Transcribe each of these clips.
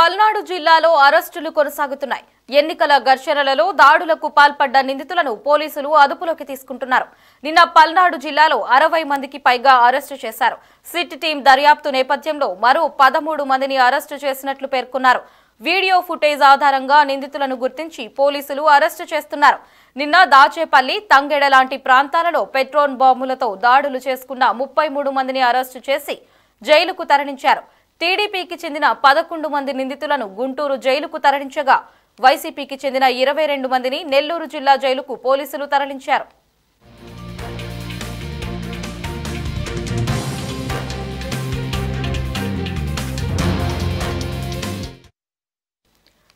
పల్నాడు జిల్లాలో అరెస్టులు కొనసాగుతున్నాయి. ఎన్నికల ఘర్షణలలో దాడులకు పాల్పడ్డ నిందితులను పోలీసులు అదుపులోకి తీసుకుంటున్నారు. నిన్న పల్నాడు జిల్లాలో 60 మందికి పైగా అరెస్టు చేశారు. సిట్ టీం దర్యాప్తు నేపథ్యంలో మరో 13 మందిని అరెస్టు చేసినట్లు పేర్కొన్నారు. వీడియో ఫుటేజ్ ఆధారంగా నిందితులను గుర్తించి పోలీసులు అరెస్టు చేస్తున్నారు. నిన్న దాచేపల్లి, తంగెడ లాంటి ప్రాంతాలలో పెట్రోల్ బాంబులతో దాడులు చేసుకున్న 33 మందిని అరెస్టు చేసి జైలుకు తరలించారు. టీడీపీకి చెందిన 11 మంది నిందితులను గుంటూరు జైలుకు తరలించగా వైసీపీకి చెందిన 22 మందిని నెల్లూరు జిల్లా జైలుకు పోలీసులు తరలించారు.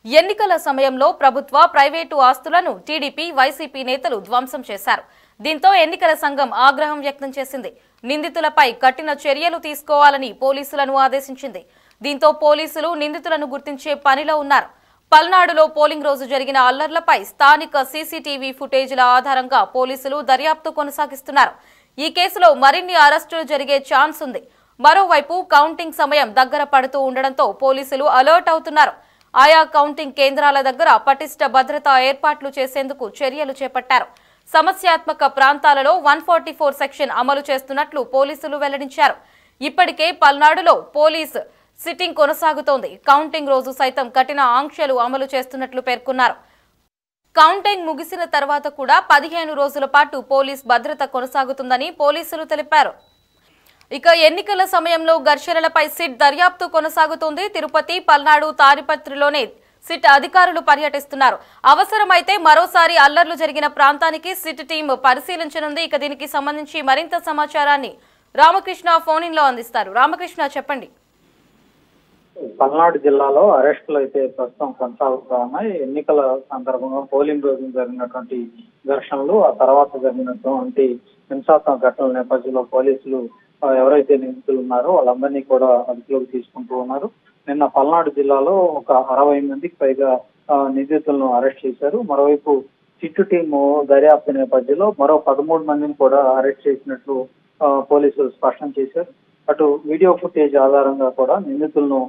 ఎన్నికల సమయంలో ప్రభుత్వ, ప్రైవేటు ఆస్తులను టీడీపీ, వైసీపీ నేతలు ధ్వంసం చేశారు. దీంతో ఎన్నికల సంఘం ఆగ్రహం వ్యక్తం చేసింది. నిందితులపై కఠిన చర్యలు తీసుకోవాలని పోలీసులను ఆదేశించింది. దీంతో పోలీసులు నిందితులను గుర్తించే పనిలో ఉన్నారు. పల్నాడులో పోలింగ్ రోజు జరిగిన అల్లర్లపై స్థానిక సీసీటీవీ ఫుటేజీల ఆధారంగా పోలీసులు దర్యాప్తు కొనసాగిస్తున్నారు. ఈ కేసులో మరిన్ని అరెస్టులు జరిగే ఛాన్స్ ఉంది. మరోవైపు కౌంటింగ్ సమయం దగ్గర పడుతూ ఉండడంతో పోలీసులు అలర్ట్ అవుతున్నారు. ఆయా కౌంటింగ్ కేంద్రాల దగ్గర పటిష్ట భద్రతా ఏర్పాట్లు చేసేందుకు చర్యలు చేపట్టారు. సమస్యాత్మక ప్రాంతాలలో 144 సెక్షన్ అమలు చేస్తున్నట్లు పోలీసులు వెల్లడించారు. ఇప్పటికే పల్నాడులో పోలీసు సిట్టింగ్ కొనసాగుతోంది. కౌంటింగ్ రోజు సైతం కఠిన ఆంక్షలు అమలు చేస్తున్నట్లు పేర్కొన్నారు. కౌంటింగ్ ముగిసిన తర్వాత కూడా 15 రోజుల పాటు పోలీస్ భద్రత కొనసాగుతుందని పోలీసులు తెలిపారు. ఇక ఎన్నికల సమయంలో ఘర్షణలపై సిట్ దర్యాప్తు కొనసాగుతోంది. తిరుపతి, పల్నాడు, తాడిపత్రిలోనే సిట్ అధికారులు పర్యటిస్తున్నారు. అవసరమైతే మరోసారి అల్లర్లు జరిగిన ప్రాంతానికి సిట్ టీం పరిశీలించనుంది. ఇక దీనికి సంబంధించి మరింత సమాచారాన్ని రామకృష్ణ ఫోన్ ఇన్ లో అందిస్తారు. రామకృష్ణ, చెప్పండి. పల్నాడు జిల్లాలో అరెస్టులు అయితే ప్రస్తుతం కొనసాగుతూ ఉన్నాయి. ఎన్నికల సందర్భంగా పోలింగ్ రోజు జరిగినటువంటి ఘర్షణలు, ఆ తర్వాత జరిగినటువంటి హింసాత్మక ఘటనల నేపథ్యంలో పోలీసులు ఎవరైతే నిందితులు ఉన్నారో వాళ్ళందరినీ కూడా అదుపులోకి తీసుకుంటూ ఉన్నారు. నిన్న పల్నాడు జిల్లాలో ఒక 60 మందికి పైగా నిందితులను అరెస్ట్ చేశారు. మరోవైపు సిట్టు టీము దర్యాప్తు నేపథ్యంలో మరో 13 మందిని కూడా అరెస్ట్ చేసినట్లు పోలీసులు స్పష్టం చేశారు. అటు వీడియో ఫుటేజ్ ఆధారంగా కూడా నిందితులను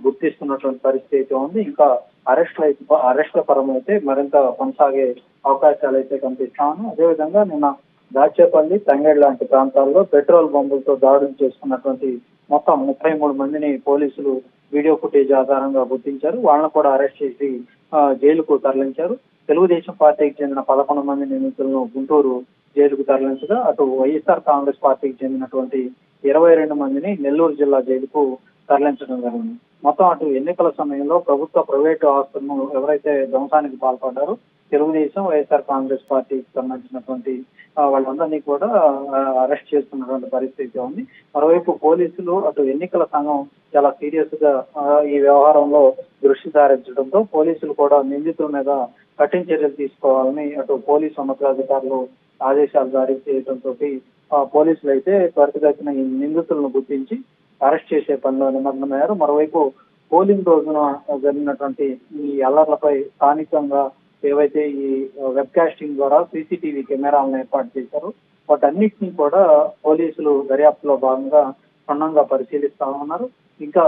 గుర్తిస్తున్నటువంటి పరిస్థితి అయితే ఉంది. ఇంకా అరెస్టుల పరమైతే మరింత కొనసాగే అవకాశాలు అయితే కనిపిస్తా ఉన్నాయి. అదేవిధంగా నిన్న దాచేపల్లి, తంగేడ్ లాంటి ప్రాంతాల్లో పెట్రోల్ బాంబులతో దాడులు చేసుకున్నటువంటి మొత్తం 33 మందిని పోలీసులు వీడియో ఫుటేజ్ ఆధారంగా గుర్తించారు. వాళ్ళని కూడా అరెస్ట్ చేసి జైలుకు తరలించారు. తెలుగుదేశం పార్టీకి చెందిన 11 మంది నిందితులను గుంటూరు జైలుకు తరలించగా అటు వైఎస్ఆర్ కాంగ్రెస్ పార్టీకి చెందినటువంటి 22 మందిని నెల్లూరు జిల్లా జైలుకు తరలించడం జరిగింది. మొత్తం అటు ఎన్నికల సమయంలో ప్రభుత్వ, ప్రైవేటు ఆస్తులను ఎవరైతే ధ్వంసానికి పాల్పడ్డారో తెలుగుదేశం, వైఎస్ఆర్ కాంగ్రెస్ పార్టీకి సంబంధించినటువంటి వాళ్ళందరినీ కూడా అరెస్ట్ చేస్తున్నటువంటి పరిస్థితి ఉంది. మరోవైపు పోలీసులు అటు ఎన్నికల సంఘం చాలా సీరియస్ గా ఈ వ్యవహారంలో దృష్టి సారించడంతో పోలీసులు కూడా నిందితుల మీద కఠిన చర్యలు తీసుకోవాలని అటు పోలీసు ఉన్నతాధికారులు ఆదేశాలు జారీ చేయడంతో పోలీసులు అయితే త్వరితగతిన ఈ నిందితులను గుర్తించి అరెస్ట్ చేసే పనిలో నిమగ్నమయ్యారు. మరోవైపు పోలింగ్ రోజున జరిగినటువంటి ఈ అల్లర్లపై స్థానికంగా ఏవైతే ఈ వెబ్ కాస్టింగ్ ద్వారా సీసీటీవీ కెమెరాలను ఏర్పాటు చేశారో వాటన్నిటినీ కూడా పోలీసులు దర్యాప్తులో భాగంగా క్షుణ్ణంగా పరిశీలిస్తా ఉన్నారు. ఇంకా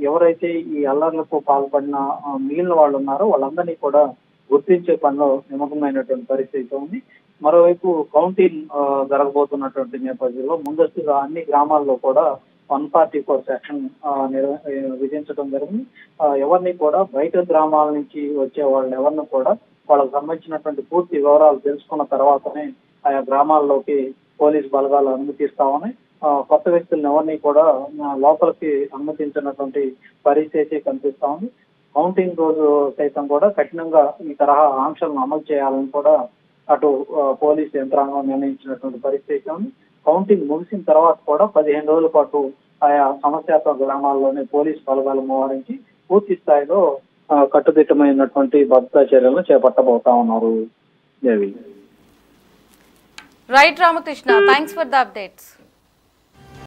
ఎవరైతే ఈ అల్లర్లకు పాల్పడిన మిగిలిన వాళ్ళు ఉన్నారో వాళ్ళందరినీ కూడా గుర్తించే పనిలో నిమగ్నమైనటువంటి పరిస్థితి ఉంది. మరోవైపు కౌంటింగ్ జరగబోతున్నటువంటి నేపథ్యంలో ముందస్తుగా అన్ని గ్రామాల్లో కూడా 144 సెక్షన్ విధించడం జరిగింది. ఎవరిని కూడా బయట గ్రామాల నుంచి వచ్చే వాళ్ళని ఎవరిని కూడా వాళ్ళకు సంబంధించినటువంటి పూర్తి వివరాలు తెలుసుకున్న తర్వాతనే ఆయా గ్రామాల్లోకి పోలీసు బలగాలు అనుమతిస్తా ఉన్నాయి. కొత్త వ్యక్తులను ఎవరిని కూడా లోపలికి అనుమతించినటువంటి పరిస్థితి కనిపిస్తా ఉంది. కౌంటింగ్ రోజు సైతం కూడా కఠినంగా ఈ తరహా ఆంక్షలను అమలు చేయాలని కూడా అటు పోలీసు యంత్రాంగం నిర్ణయించినటువంటి పరిస్థితి ఉంది. కౌంటింగ్ ముగిసిన తర్వాత కూడా 15 రోజుల పాటు ఆయా సమస్యాత్మక గ్రామాల్లోనే పోలీసు బలగాలు మోహరించి పూర్తి స్థాయిలో కట్టుదిట్టమైనటువంటి భద్రతా చర్యలను చేపట్టబోతా ఉన్నారు. Right Ramakrishna, thanks for the updates.